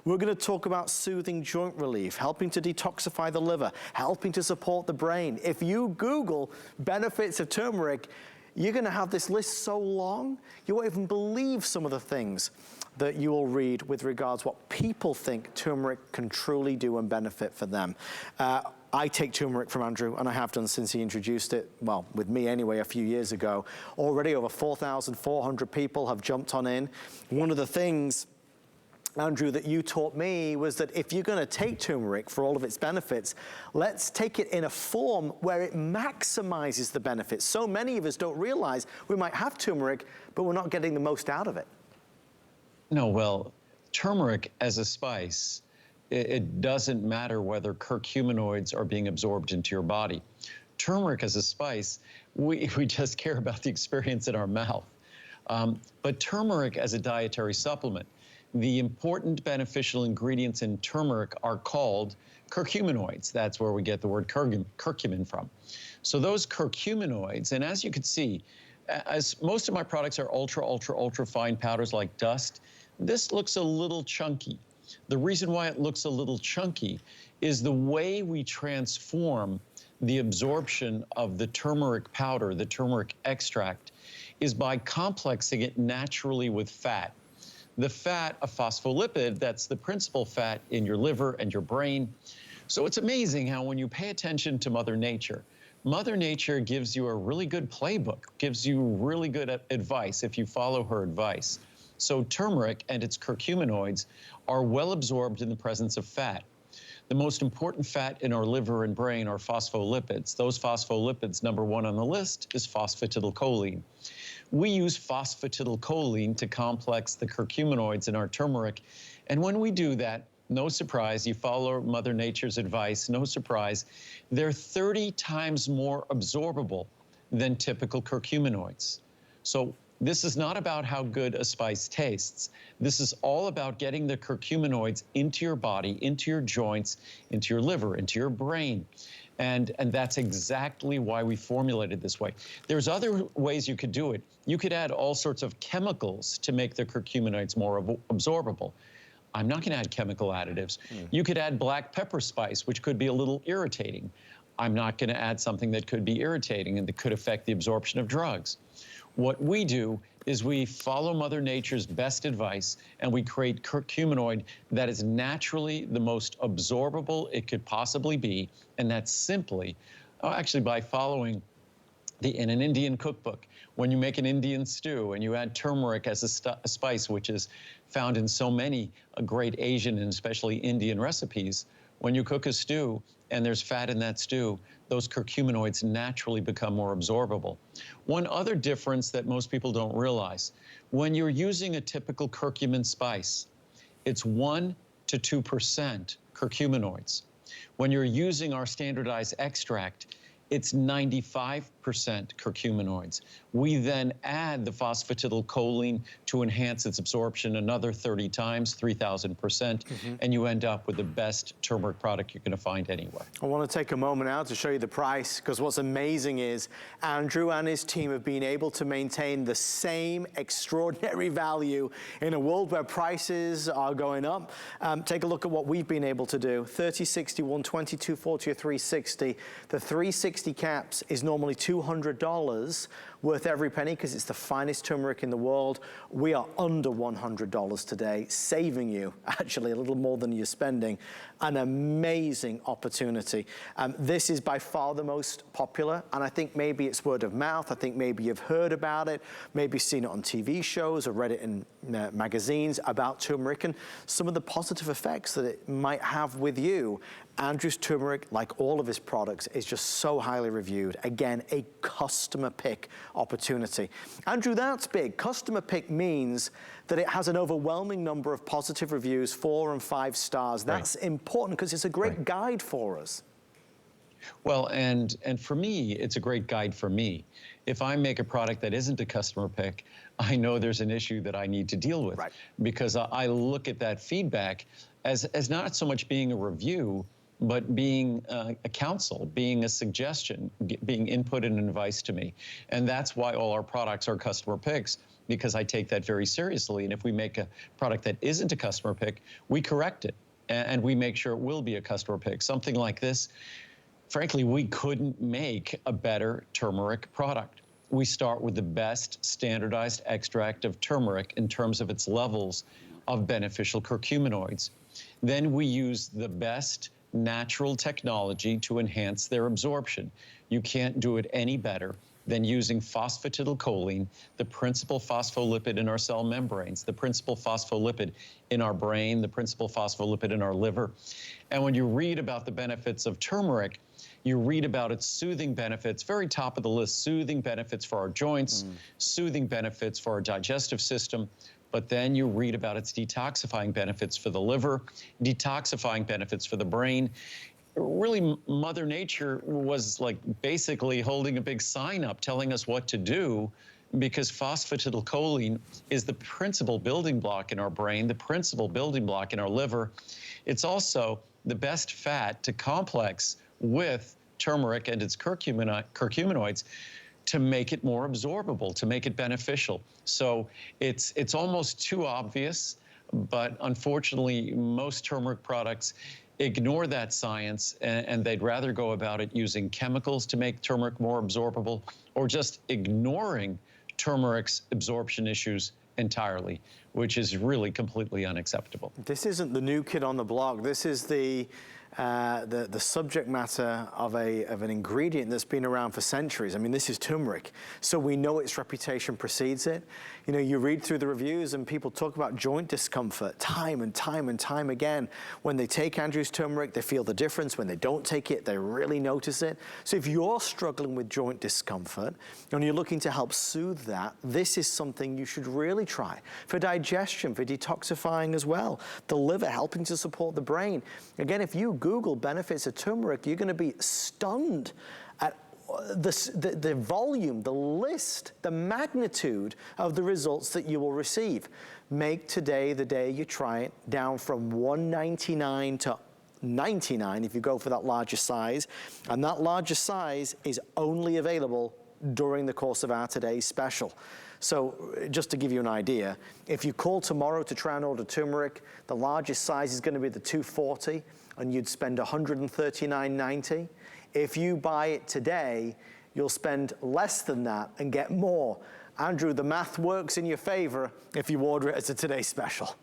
We're going to talk about soothing joint relief, helping to detoxify the liver, helping to support the brain. If you Google benefits of turmeric, you're going to have this list so long, you won't even believe some of the things that you will read with regards to what people think turmeric can truly do and benefit for them. I take turmeric from Andrew, and I have done since he introduced it, well, with me anyway, a few years ago. Already over 4,400 people have jumped on in. One of the things, Andrew, that you taught me was that if you're going to take turmeric for all of its benefits, let's take it in a form where it maximizes the benefits. So many of us don't realize we might have turmeric, but we're not getting the most out of it. No, well, turmeric as a spice, it doesn't matter whether curcuminoids are being absorbed into your body. Turmeric as a spice, we just care about the experience in our mouth. But turmeric as a dietary supplement, the important beneficial ingredients in turmeric are called curcuminoids. That's where we get the word curcumin from. So those curcuminoids, and as you can see, as most of my products are ultra fine powders like dust, this looks a little chunky. The reason why it looks a little chunky is the way we transform the absorption of the turmeric powder, the turmeric extract, is by complexing it naturally with fat. The fat, a phospholipid, that's the principal fat in your liver and your brain. So it's amazing how when you pay attention to Mother Nature gives you a really good playbook, gives you really good advice if you follow her advice. So turmeric and its curcuminoids are well absorbed in the presence of fat. The most important fat in our liver and brain are phospholipids. Those phospholipids, number one on the list is phosphatidylcholine. We use phosphatidylcholine to complex the curcuminoids in our turmeric. And when we do that, no surprise, you follow Mother Nature's advice, no surprise, they're 30 times more absorbable than typical curcuminoids. So this is not about how good a spice tastes. This is all about getting the curcuminoids into your body, into your joints, into your liver, into your brain. And that's exactly why we formulated this way. There's other ways you could do it. You could add all sorts of chemicals to make the curcuminoids more absorbable. I'm not going to add chemical additives. You could add black pepper spice, which could be a little irritating. I'm not going to add something that could be irritating and that could affect the absorption of drugs. What we do is we follow Mother Nature's best advice and we create curcuminoid that is naturally the most absorbable it could possibly be, and that's simply, actually by following in an Indian cookbook. When you make an Indian stew and you add turmeric as a spice, which is found in so many great Asian and especially Indian recipes, when you cook a stew and there's fat in that stew, those curcuminoids naturally become more absorbable. One other difference that most people don't realize, when you're using a typical curcumin spice, it's 1% to 2% curcuminoids. When you're using our standardized extract, it's 95% curcuminoids. We then add the phosphatidylcholine to enhance its absorption another 30 times, 3,000%, and you end up with the best turmeric product you're going to find anywhere. I want to take a moment now to show you the price, because what's amazing is Andrew and his team have been able to maintain the same extraordinary value in a world where prices are going up. Take a look at what we've been able to do. 30, 60, 120, 240, or 360. The 360 caps is normally $200, worth every penny because it's the finest turmeric in the world. We are under $100 today, saving you actually a little more than you're spending. An amazing opportunity. This is by far the most popular, and I think maybe it's word of mouth. I think maybe you've heard about it, maybe seen it on TV shows or read it in magazines about turmeric and some of the positive effects that it might have with you. Andrew's turmeric, like all of his products, is just so highly reviewed. Again, a customer pick opportunity. Andrew, that's big. Customer pick means that it has an overwhelming number of positive reviews, 4 and 5 stars. That's important because it's a great guide for us. Well, and for me, it's a great guide for me. If I make a product that isn't a customer pick, I know there's an issue that I need to deal with, because I look at that feedback as not so much being a review, but being a counsel, being a suggestion, being input and advice to me. And that's why all our products are customer picks. because I take that very seriously. And if we make a product that isn't a customer pick, we correct it and we make sure it will be a customer pick. Something like this, frankly, we couldn't make a better turmeric product. We start with the best standardized extract of turmeric in terms of its levels of beneficial curcuminoids. Then we use the best natural technology to enhance their absorption. You can't do it any better than using phosphatidylcholine, the principal phospholipid in our cell membranes, the principal phospholipid in our brain, the principal phospholipid in our liver. And when you read about the benefits of turmeric, you read about its soothing benefits, very top of the list, soothing benefits for our joints, soothing benefits for our digestive system, but then you read about its detoxifying benefits for the liver, detoxifying benefits for the brain. Really, Mother Nature was like basically holding a big sign up telling us what to do, because phosphatidylcholine is the principal building block in our brain, the principal building block in our liver. It's also the best fat to complex with turmeric and its curcuminoids to make it more absorbable, to make it beneficial. So it's almost too obvious, but unfortunately, most turmeric products ignore that science, and they'd rather go about it using chemicals to make turmeric more absorbable, or just ignoring turmeric's absorption issues entirely, which is really completely unacceptable. This isn't the new kid on the block. This is the subject matter of an ingredient that's been around for centuries. I mean, this is turmeric, so we know its reputation precedes it. You know, you read through the reviews and people talk about joint discomfort time and time and time again. When they take Andrew's turmeric, they feel the difference. When they don't take it, they really notice it. So if you're struggling with joint discomfort and you're looking to help soothe that, this is something you should really try. For digestion, for detoxifying as well. The liver, helping to support the brain. Again, if you Google benefits of turmeric, you're going to be stunned at the volume, the list, the magnitude of the results that you will receive. Make today the day you try it, down from $1.99 to $99 if you go for that larger size. And that larger size is only available during the course of our today's special. So just to give you an idea, if you call tomorrow to try and order turmeric, the largest size is going to be the 240, and you'd spend $139.90. If you buy it today, you'll spend less than that and get more. Andrew, the math works in your favor if you order it as a today's special.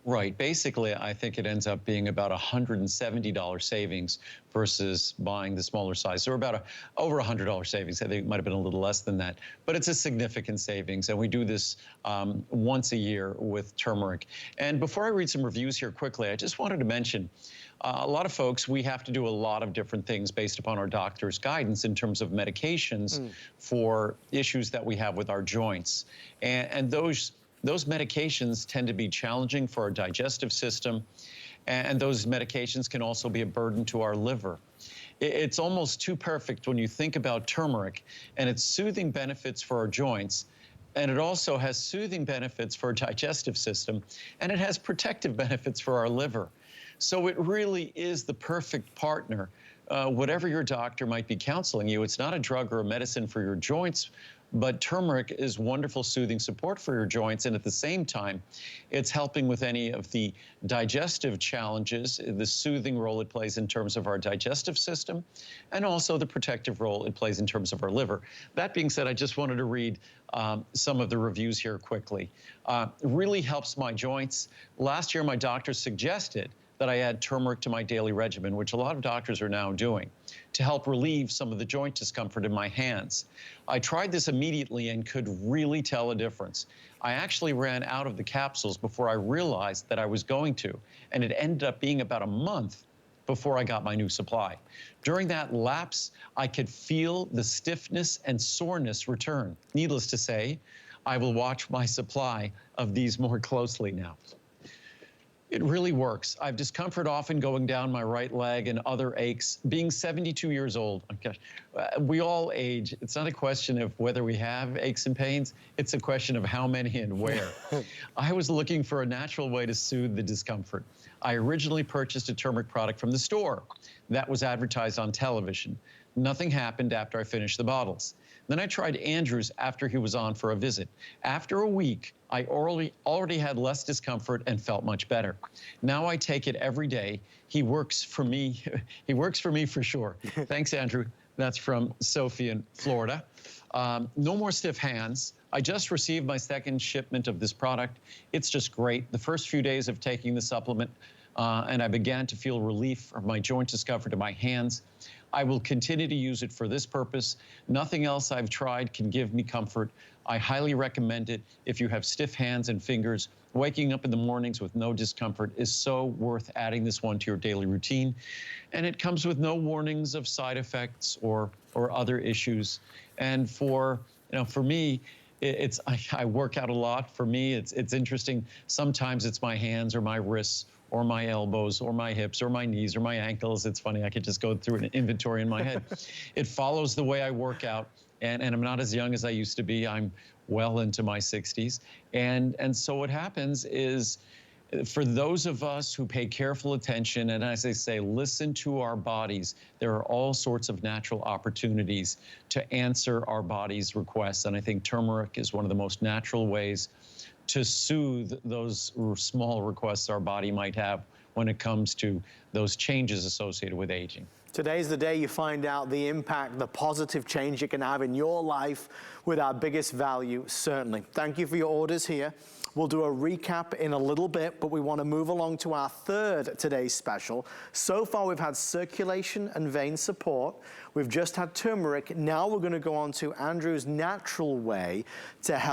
Right. Basically, I think it ends up being about $170 savings versus buying the smaller size. So we're about over $100 savings. I think it might have been a little less than that, but it's a significant savings. And we do this once a year with turmeric. And before I read some reviews here quickly, I just wanted to mention a lot of folks, we have to do a lot of different things based upon our doctor's guidance in terms of medications for issues that we have with our joints. And those medications tend to be challenging for our digestive system, and those medications can also be a burden to our liver. It's almost too perfect when you think about turmeric and its soothing benefits for our joints, and it also has soothing benefits for our digestive system, and it has protective benefits for our liver. So it really is the perfect partner. Whatever your doctor might be counseling you, it's not a drug or a medicine for your joints, but turmeric is wonderful soothing support for your joints, and at the same time, it's helping with any of the digestive challenges, the soothing role it plays in terms of our digestive system, and also the protective role it plays in terms of our liver. That being said, I just wanted to read some of the reviews here quickly. Really helps my joints. Last year, my doctor suggested that I add turmeric to my daily regimen, which a lot of doctors are now doing, to help relieve some of the joint discomfort in my hands. I tried this immediately and could really tell a difference. I actually ran out of the capsules before I realized that I was going to, and it ended up being about a month before I got my new supply. During that lapse, I could feel the stiffness and soreness return. Needless to say, I will watch my supply of these more closely now. It really works. I have discomfort often going down my right leg and other aches. Being 72 years old, oh gosh, we all age. It's not a question of whether we have aches and pains. It's a question of how many and where. I was looking for a natural way to soothe the discomfort. I originally purchased a turmeric product from the store that was advertised on television. Nothing happened after I finished the bottles. Then I tried Andrew's after he was on for a visit. After a week, I already had less discomfort and felt much better. Now I take it every day. He works for me. He works for me for sure. Thanks, Andrew. That's from Sophie in Florida. No more stiff hands. I just received my second shipment of this product. It's just great. The first few days of taking the supplement, and I began to feel relief from my joint discomfort in my hands. I will continue to use it for this purpose. Nothing else I've tried can give me comfort. I highly recommend it. If you have stiff hands and fingers, waking up in the mornings with no discomfort is so worth adding this one to your daily routine. And it comes with no warnings of side effects or other issues. And for me, I work out a lot. For me, it's interesting. Sometimes it's my hands or my wrists or my elbows or my hips or my knees or my ankles. It's funny, I could just go through an inventory in my head. It follows the way I work out, and I'm not as young as I used to be. I'm well into my 60s. And so what happens is, for those of us who pay careful attention, and as I say, listen to our bodies, there are all sorts of natural opportunities to answer our body's requests. And I think turmeric is one of the most natural ways to soothe those small requests our body might have when it comes to those changes associated with aging. Today's the day you find out the impact, the positive change it can have in your life with our biggest value, certainly. Thank you for your orders here. We'll do a recap in a little bit, but we want to move along to our third today's special. So far, we've had circulation and vein support. We've just had turmeric. Now we're going to go on to Andrew's natural way to help